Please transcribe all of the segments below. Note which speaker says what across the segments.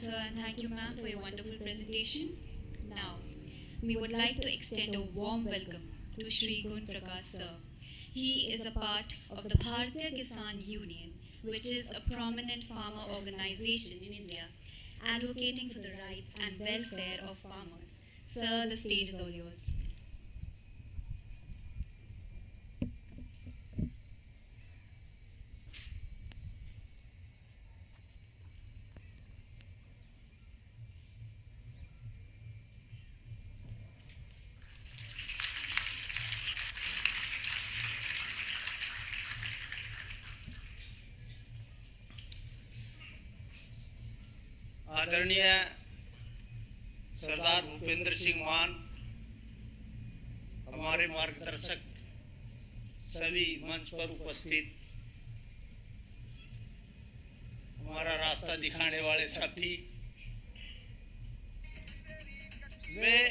Speaker 1: sir, and thank you, ma'am, for your wonderful presentation. Now, we would like to extend a warm welcome to Shri Gun Prakash sir. He is a part of the Bharatiya Kisan Union, which is a prominent farmer organization in India, advocating for the rights and welfare of farmers. Sir, the stage is all yours.
Speaker 2: आदरणीय सरदार भूपेंद्र सिंह मान, हमारे मार्गदर्शक, सभी मंच पर उपस्थित, हमारा रास्ता दिखाने वाले साथी, मैं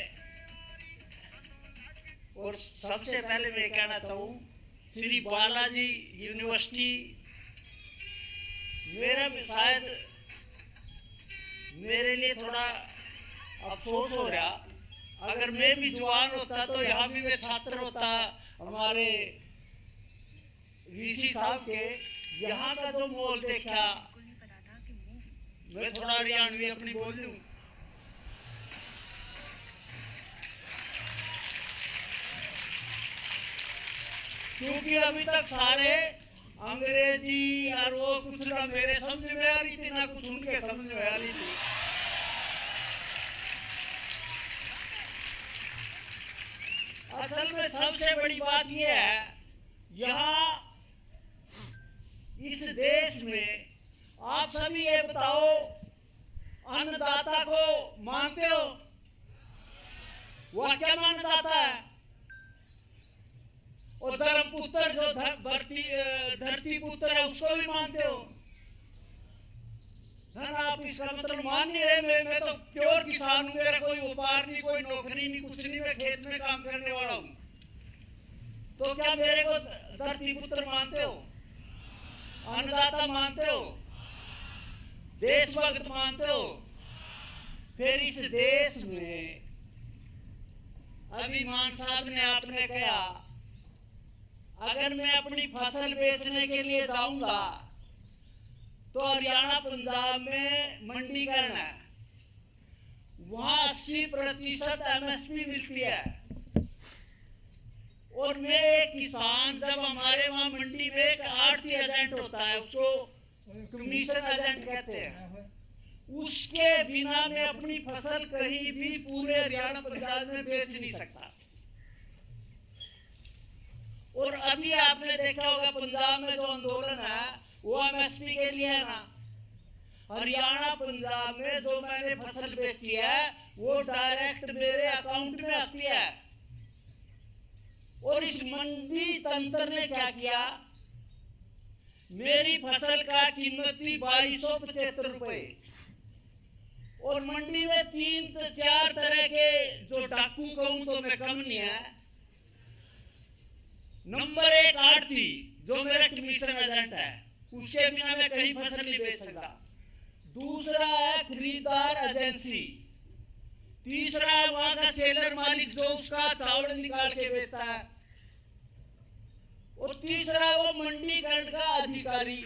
Speaker 2: और सबसे पहले मैं कहना चाहूँ श्री बालाजी यूनिवर्सिटी, मेरा भी शायद मेरे लिए थोड़ा अफसोस हो रहा, अगर मैं भी जवान होता तो यहाँ भी मैं छात्र होता। हमारे वीसी साहब के यहाँ का जो माहौल देखा, मैं थोड़ा हरियाणवी अपनी बोल लूं, क्योंकि अभी तक सारे अंग्रेजी और वो कुछ ना मेरे समझ में आ रही थी, ना कुछ उनके समझ में आ रही थी। असल में सबसे बड़ी बात यह है, यहाँ इस देश में आप सभी ये बताओ, अन्नदाता को मानते हो? वह क्या अन्नदाता है? और धर्मपुत्र जो धरती पुत्र है, उसको भी मानते हो ना? आप इसका मतलब मान नहीं रहे। मैं तो प्योर किसान हूँ, मेरा कोई व्यापार नहीं, कोई नौकरी नहीं, कुछ नहीं, मैं खेत में काम करने वाला हूँ। तो क्या मेरे को धरती पुत्र मानते हो, अन्नदाता मानते हो, देशभक्त मानते हो? फिर इस देश में अभी मान साहब ने आपने कहा, अगर मैं अपनी फसल बेचने के लिए जाऊंगा तो हरियाणा पंजाब में मंडीकरण है, वहां 80% एमएसपी मिलती है। और मैं एक किसान, जब हमारे वहां मंडी में एक आड़ती एजेंट होता है, उसको कमीशन एजेंट कहते हैं, उसके बिना मैं अपनी फसल कहीं भी पूरे हरियाणा पंजाब में बेच नहीं सकता। और अभी आपने देखा होगा पंजाब में जो आंदोलन है वो एमएसपी के लिए है ना। हरियाणा पंजाब में जो मैंने फसल बेची है वो डायरेक्ट मेरे अकाउंट में आती है। और इस मंडी तंत्र ने क्या किया, मेरी फसल का कीमत थी 2275 रुपए, और मंडी में 3-4 तरह के, जो डाकू कहूं तो मैं कम नहीं है। नंबर 1 आड़ती, जो मेरा कमीशन एजेंट है, उसके बिना मैं कहीं फसल नहीं बेच सकता। दूसरा है खरीदार एजेंसी। तीसरा है वहां का सेलर मालिक, जो उसका चावल निकाल के बेचता है। और तीसरा है वो मंडीकरण का अधिकारी।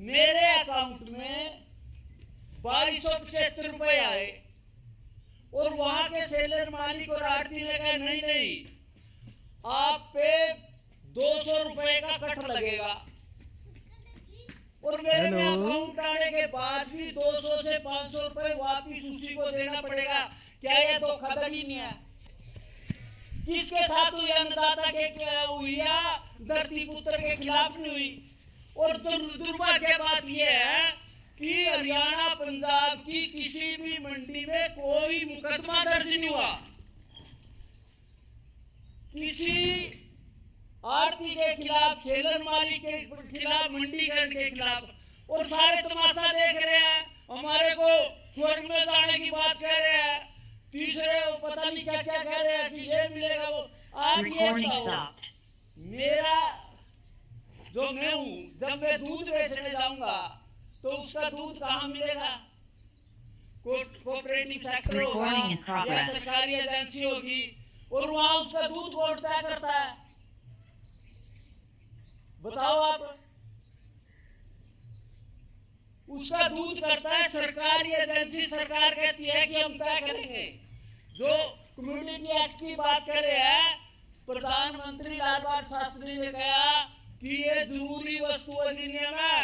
Speaker 2: मेरे अकाउंट में 2275 रुपए आए, और वहां के सेलर मालिक और आड़ती ने कहा नहीं नहीं, आप पे 200 रुपए का कट लगेगा। और मेरे में अकाउंट आने के बाद भी 200 से 500 रुपए वापिस उसी को देना पड़ेगा। क्या ये धोखाधड़ी नहीं है? किसके साथ हुई? अन्नदाता के क्या हुई या धरती पुत्र के खिलाफ नहीं हुई? और दुर्भाग्य की बात यह है कि हरियाणा पंजाब की किसी भी मंडी में कोई मुकदमा दर्ज नहीं हुआ, किसी आड़ती के खिलाफ, सेलर मालिक के खिलाफ, मंडीकरण के खिलाफ। और सारे तमाशा देख रहे हैं, हमारे को स्वर्ग में जाने की बात कह रहे हैं, तीसरे पता नहीं क्या क्या कह रहे हैं कि ये मिलेगा वो। आप ये बताओ, मेरा जो मैं हूं, जब मैं दूध बेचने जाऊंगा तो उसका दूध कहाँ मिलेगा? कोऑपरेटिव सेक्टर होगा
Speaker 3: Recording in
Speaker 2: या
Speaker 3: progress.
Speaker 2: सरकारी एजेंसी होगी और वहां उसका दूध कौन तय करता है? बताओ आप। उसका दूध करता है सरकारी एजेंसी। सरकार कहती है कि हम तय करेंगे। जो कम्युनिटी एक्ट की बात कर रहे हैं, प्रधानमंत्री लाल बहादुर शास्त्री ने कहा कि ये जरूरी वस्तु अधिनियम है।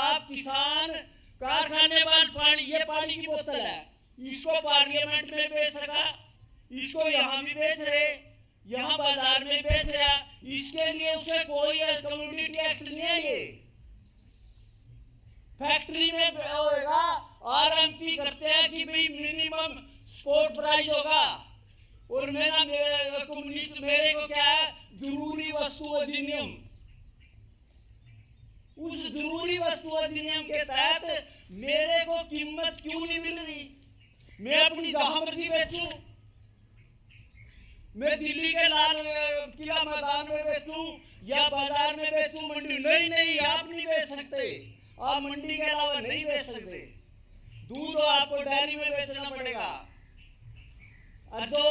Speaker 2: आप किसान कारखाने वाले पानी, ये पानी की बोतल है, इसको पार्लियामेंट में बेच सका, इसको यहाँ भी बेच रहे, यहाँ बाजार में बेच रहा, इसके लिए उसे कोई कम्युनिटी एक्ट नहीं है। ये फैक्ट्री में होगा, आरएमपी करते हैं कि भाई मिनिमम सपोर्ट प्राइस होगा, और मेरे को क्या है, जरूरी वस्तु अधिनियम। उस जरूरी वस्तु अधिनियम के तहत मेरे को कीमत क्यों नहीं मिल रही? मैं अपनी जहां मर्जी बेचूं, मैं दिल्ली के लाल किला मैदान में बेचूं या बाजार में बेचूं, मंडी नहीं, आप नहीं बेच सकते। आप मंडी के अलावा नहीं बेच सकते। दूध आपको डेयरी में बेचना पड़ेगा। और जो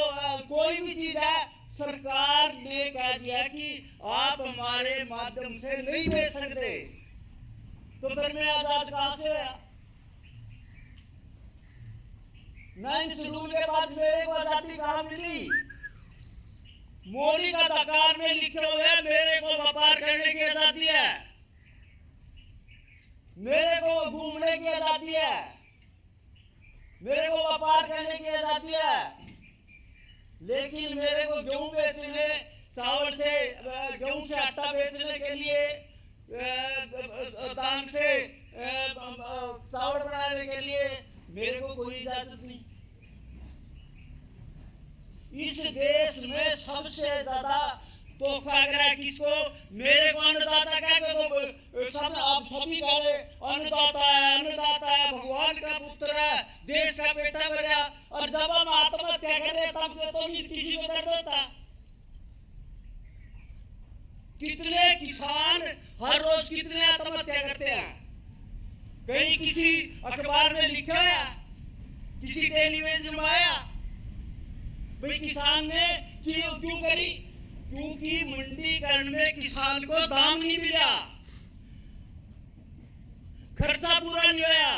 Speaker 2: कोई भी चीज है, सरकार ने कह दिया कि आप हमारे माध्यम से नहीं बेच सकते, तो फिर मैं आजाद कहां से हुआ? 9 शेड्यूल के बाद मेरे को आजादी कहां मिली? मौलिक अधिकार में लिखे हुए मेरे को व्यापार करने की आजादी है, मेरे को घूमने की आजादी है, मेरे को व्यापार करने की आजादी है। लेकिन मेरे को गेहूं बेचने, चावल से गेहूं से आटा बेचने के लिए, दान से चावल बनाने के लिए मेरे को कोई इजाजत नहीं। इस देश में सबसे ज्यादा धोखा अगर है किसको? मेरे को अन्नदाता कह के तो सब आप सभी कह रहे अन्नदाता है, भगवान का पुत्र है, देश का बेटा भरा। और जब हम आत्महत्या कर रहे तब तो नहीं किसी को दर्द होता। कितने किसान हर रोज कितने आत्महत्या करते हैं? कहीं किसी अखबार में लिखा है, किसी टेलीविजन में आया भाई किसान ने क्यों करी? क्योंकि मंडीकरण में किसान को दाम नहीं मिला, खर्चा पूरा नहीं होया।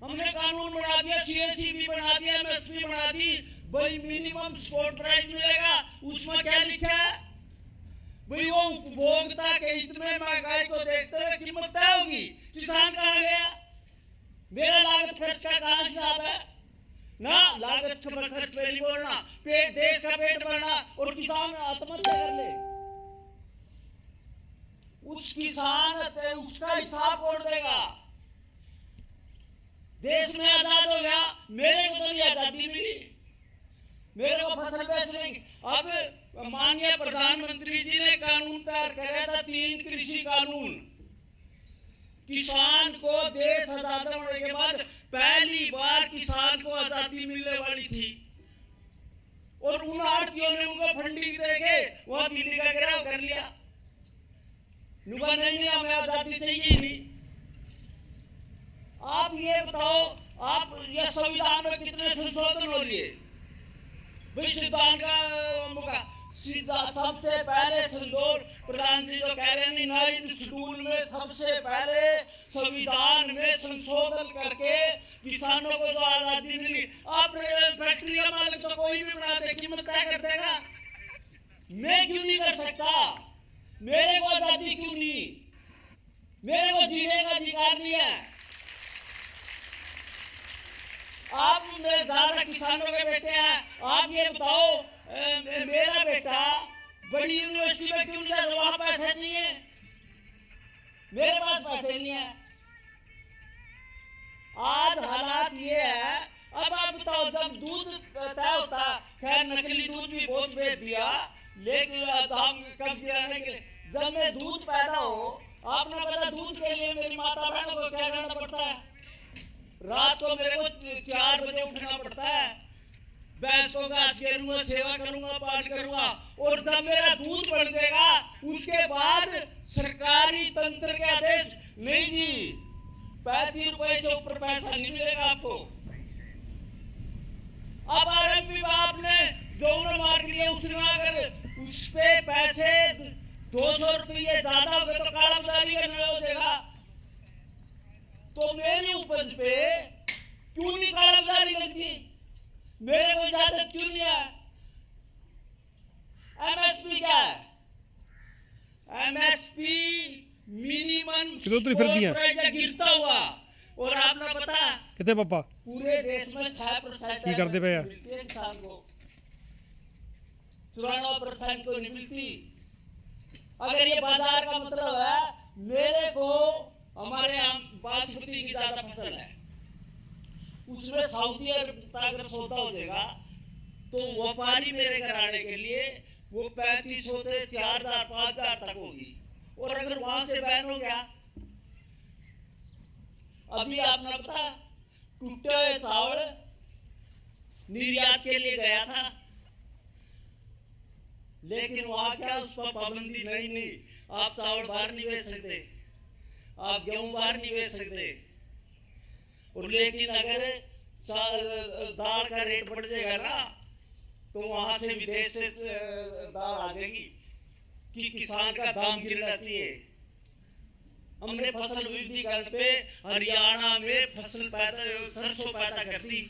Speaker 2: हमने कानून बना दिया, सीएससी भी बना दिया, एमएसपी बना दी, भाई मिनिमम सपोर्ट प्राइस मिलेगा। उसमें क्या लिखा है भाई? वो उपभोक्ता के हित में महंगाई को देखते हुए कीमत तय होगी। किसान कहाँ गया? मेरा लागत खर्च का कहाँ हिसाब है ना? लागत खर्च पे नहीं बोलना, पेट देश का पेट भरना, और किसान आत्महत्या कर ले, उस किसान उसका हिसाब कौन देगा? देश में आजाद हो गया, मेरे को तो नहीं आजादी मिली, मेरे को फसल बेचने की। अब माननीय प्रधानमंत्री जी ने कानून तैयार कराया था, 3 कृषि कानून। किसान को देश आजाद होने के बाद पहली बार किसान को आजादी मिलने वाली थी, और उन आड़तियों ने उनको फंडिंग देके वहां दिल्ली का घेराव कर लिया। नुबा नहीं, हमें आजादी चाहिए नहीं। आप ये बताओ, आप ये संविधान में कितने संशोधन हो लिए? भाई संविधान का सीधा सबसे पहले संशोधन, प्रधान जी जो कह रहे हैं 9 शेड्यूल में सबसे पहले संविधान में संशोधन करके किसानों को जो आजादी मिली। आप फैक्ट्री का मालिक तो कोई भी बना दे, कीमत तय कर देगा। मैं क्यों नहीं कर सकता? मेरे को आजादी क्यों नहीं? मेरे को जीने का अधिकार नहीं है। आप ज्यादा किसानों के बेटे हैं, आप ये बताओ मेरा बेटा बड़ी यूनिवर्सिटी में क्यों जाए? वहां पैसे चाहिए, मेरे पास पैसे नहीं है। आज हालात ये है। अब आप बताओ, जब दूध तय होता, खैर नकली दूध भी बहुत बेच दिया, लेकिन दाम कम दिलाने के लिए जब मैं दूध पैदा हो, आपने पता दूध के लिए मेरी माता बहनों को क्या करना पड़ता है? रात को मेरे को 4 बजे उठना पड़ता है, भैंस को घास घेरूंगा, सेवा करूंगा, पाठ करूंगा, और जब मेरा दूध बढ़ जाएगा उसके बाद सरकारी तंत्र के आदेश नहीं जी, ₹35 से ऊपर पैसा नहीं मिलेगा आपको। अब आरएमपी आपने जो उन्होंने मार्क लिया उसमें अगर उस पे पैसे 200 रुपये ज्यादा हो गए तो काला बाजारी करना हो जाएगा। तो मेरी उपज पे क्यों नहीं काला बाजारी लगती? मेरे को इजाजत क्यों नहीं है? एमएसपी क्या है? एमएसपी मिनिमम गिरता हुआ। और आपने पता
Speaker 3: कितने पापा
Speaker 2: पूरे देश में 6%
Speaker 3: की करते पे है?
Speaker 2: किसान को 94% को नहीं मिलती। अगर ये बाजार का मतलब है मेरे को हमारे यहाँ बासमती की ज्यादा फसल है, उसमें सऊदी अरब का अगर सौदा हो जाएगा तो व्यापारी मेरे घर आने के लिए वो 3500 से 4000 5000 तक होगी। और अगर वहां से बैन हो गया, अभी आपने पता टूटे हुए चावल निर्यात के लिए गया था, लेकिन वहां क्या उस पर पाबंदी नहीं, आप चावल बाहर नहीं बेच सकते, आप गेहूं बाहर नहीं बेच सकते। और लेकिन अगर दाल का रेट बढ़ जाएगा ना तो वहां से विदेश से दाल आ जाएगी कि किसान का दाम गिरना चाहिए। हमने फसल विविधीकरण पे हरियाणा में फसल पैदा सरसों पैदा कर दी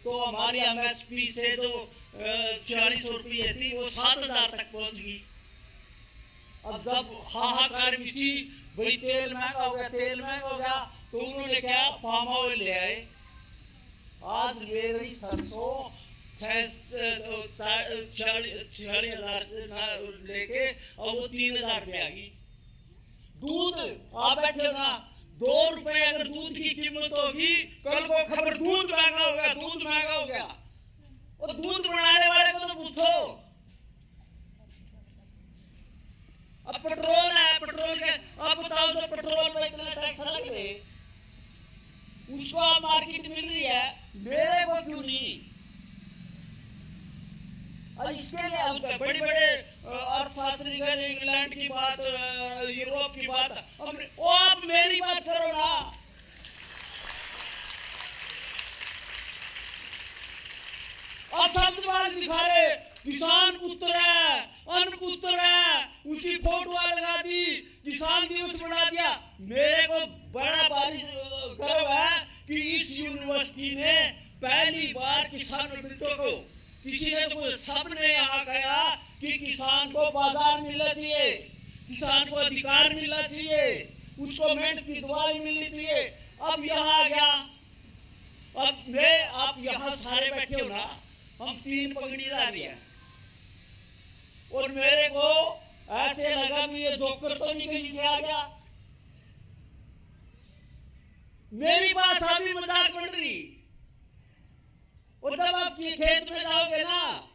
Speaker 2: तो हमारी एमएसपी से जो 4600 रुपये थी वो 7000 तक पहुंच गई। अब जब हाहाकार मची भाई तेल महंगा हो गया तो उन्होंने क्या पाम ऑयल ले आए। आज मेरी सरसों 46,000 से लेके और वो 3000 रुपये आ गई। दूध आप बैठे ना ₹2 अगर दूध की कीमत होगी, कल को खबर दूध महंगा हो गया। और दूध बनाने वाले को तो पूछो। अब पेट्रोल है, पेट्रोल के अब बताओ जो पेट्रोल पे इतना टैक्स लग रहे उसको आप मार्केट मिल रही है, मेरे को क्यों नहीं? और इसके लिए अब बड़े बड़े अर्थशास्त्री गए इंग्लैंड की बात, यूरोप की बात, वो आप मेरी बात करो ना। अब शब्दबाज दिखा रहे किसान पुत्र है, अन्न पुत्र है, उसकी फोटो लगा दी, किसान दिवस बना दिया। मेरे को बड़ा बारिश गर्व है कि इस यूनिवर्सिटी ने पहली बार किसान मित्रों को किसी ने तो सबने यहाँ कहा कि किसान को बाजार मिलना चाहिए, किसान को अधिकार मिलना चाहिए, उसको मेहनत की दवाई मिलनी चाहिए। अब यहाँ आ गया, अब आप यहाँ सारे बैठे हो ना, हम 3 पगड़ीदार हैं और मेरे को ऐसे लगा भी ये जोकर तो नहीं कहीं से आ गया। मेरी बात अभी मजाक बन रही। और जब आप खेत में जाओगे ना,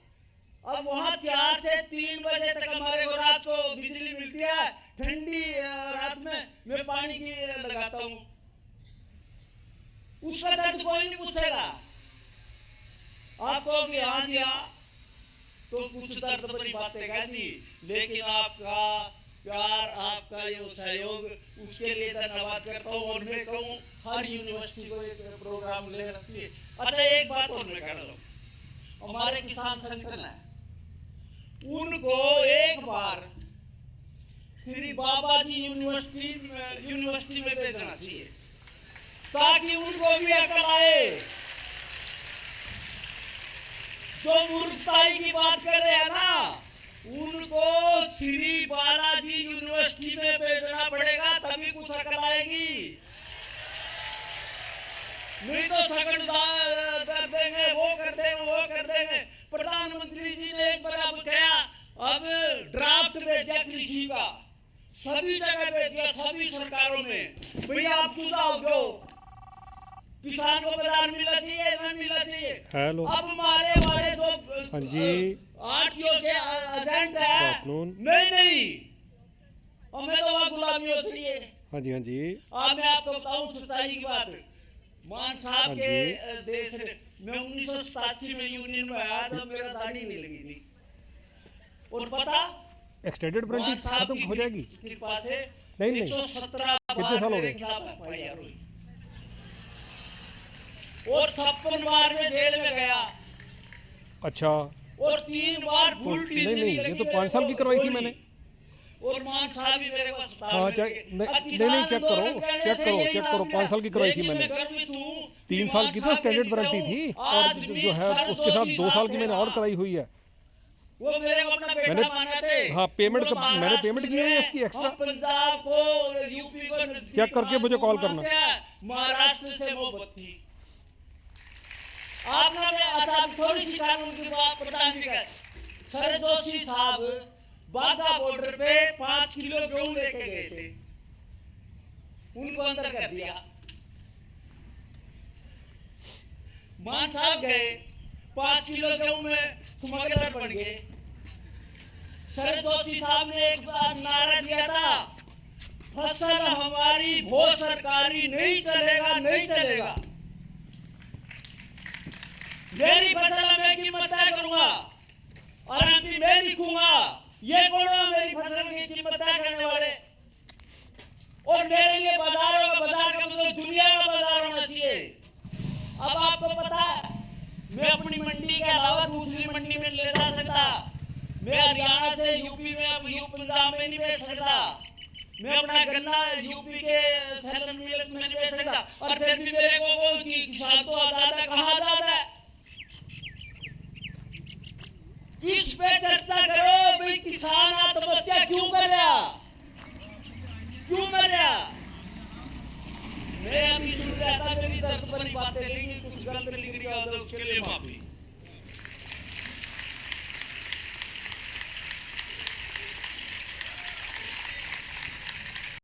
Speaker 2: अब वहां 4 से 3 बजे तक हमारे को रात को बिजली मिलती है। ठंडी रात में मैं पानी की लगाता हूं, उसका दर्द कोई नहीं पूछेगा। आप कहोगे हाँ जी हाँ, तो कुछ दर्द भरी बातें कह दी, लेकिन आपका प्यार, आपका ये सहयोग, उसके लिए धन्यवाद करता हूँ। और मैं कहूँ हर यूनिवर्सिटी को एक प्रोग्राम ले रखती है। अच्छा एक बात और मैं कह रहा हूँ, हमारे किसान संगठन है, उनको एक बार श्री बाबा जी यूनिवर्सिटी में भेजना चाहिए ताकि उनको भी अकल आए। जो मूर्खताई की बात कर रहे हैं ना, उनको श्री बालाजी यूनिवर्सिटी में भेजना पड़ेगा तभी कुछ अकल आएगी, नहीं तो सकड़ कर देंगे, वो कर देंगे। प्रधानमंत्री जी ने एक बार अब कहा, अब ड्राफ्ट भेजा कृषि का, सभी जगह भेज दिया, सभी सरकारों में, भैया आप सुझाव दो, किसान को बाजार मिलना चाहिए ना मिलना चाहिए।
Speaker 3: हेलो,
Speaker 2: अब हमारे वाले जो
Speaker 3: हाँ जी
Speaker 2: आरटीओ के एजेंट है, नहीं हमें तो वहाँ गुलामी हो चाहिए।
Speaker 3: हाँ जी
Speaker 2: अब मैं आपको बताऊं सच्चाई की बात, मान साहब के देश में 1987 में यूनियन में आया तो मेरा दाढ़ी नहीं लगी थी। और पता
Speaker 3: एक्सटेंडेड वारंटी खत्म हो जाएगी
Speaker 2: कृपा से
Speaker 3: नहीं नहीं
Speaker 2: 117
Speaker 3: कितने साल हो
Speaker 2: मेरे
Speaker 3: गए?
Speaker 2: खिलाफ FIR हुई और 56 बार में जेल में गया
Speaker 3: अच्छा
Speaker 2: और 3 बार
Speaker 3: तो
Speaker 2: फुल
Speaker 3: नहीं नहीं ये तो 5 साल की करवाई थी मैंने।
Speaker 2: और मान साहब भी मेरे को अस्पताल
Speaker 3: हाँ
Speaker 2: में
Speaker 3: चेक
Speaker 2: लेके-
Speaker 3: नहीं
Speaker 2: अब
Speaker 3: नहीं
Speaker 2: किसान
Speaker 3: चेक
Speaker 2: आंदोलन
Speaker 3: करो
Speaker 2: करने
Speaker 3: चेक
Speaker 2: से
Speaker 3: करो
Speaker 2: यही
Speaker 3: चेक
Speaker 2: नाम
Speaker 3: करो
Speaker 2: मिला।
Speaker 3: 5 साल की करवाई थी
Speaker 2: लेकिन
Speaker 3: मैंने।
Speaker 2: मैं गर्वित हूँ कि
Speaker 3: 3 साल
Speaker 2: मान
Speaker 3: की तो
Speaker 2: साहब
Speaker 3: स्टैंडर्ड
Speaker 2: के
Speaker 3: वारंटी
Speaker 2: नीचे
Speaker 3: थी
Speaker 2: हूँ।
Speaker 3: और
Speaker 2: आज भी
Speaker 3: जो है
Speaker 2: सर
Speaker 3: उसके साथ 2
Speaker 2: दोषी
Speaker 3: साल की मैंने
Speaker 2: साहब
Speaker 3: और
Speaker 2: थे।
Speaker 3: कराई हुई है।
Speaker 2: वो मेरे को अपना बेटा
Speaker 3: मैंने
Speaker 2: माने थे।
Speaker 3: हाँ पेमेंट
Speaker 2: वो
Speaker 3: मैंने
Speaker 2: महाराष्ट्र
Speaker 3: पेमेंट की हुई है
Speaker 2: में
Speaker 3: इसकी एक्स्ट्रा।
Speaker 2: हम पंजाब को यूपी को नजदीक
Speaker 3: चेक करके मुझे कॉल करना।
Speaker 2: मानते हैं, महाराष्ट्र से मोहब्बत थी। आपने में अच्छा थोड़ी सी कानून की बात प्रधान जी का सर जोशी साहब बाघा बॉर्डर पे 5 किलो गेहूं लेके गए थे, उनको अंदर कर दिया। मान साहब गए 5 किलो गेहूं में स्मगलर बन गए। सर जोशी साहब ने एक बार नारा दिया था, फसल हमारी वो सरकारी नहीं चलेगा, नहीं चलेगा। मेरी फसल मैं कीमत तय करूंगा और एमपी मैं लिखूंगा। ये कौन है मेरी फसल की कीमत तय करने वाले? और मेरे लिए बाजार होगा, बाजार का मतलब दुनिया का बाजार होना चाहिए। अब आपको पता है मैं अपनी मंडी के अलावा दूसरी मंडी में ले जा सकता, मैं हरियाणा से यूपी में अब पंजाब में नहीं बेच सकता, मैं अपना गन्ना यूपी के सैलन मिल में नहीं बेच सकता। और फिर भी मेरे को किसान तो आजाद है, कहाँ आजाद है? इस पे चर्चा करो भाई किसान आत्महत्या क्यों कर रहा, क्यों कर रहा? मैं अभी सुन रहा था, मेरी दर्द भरी बातें, लेकिन कुछ गलत निकल गया उसके लिए माफी।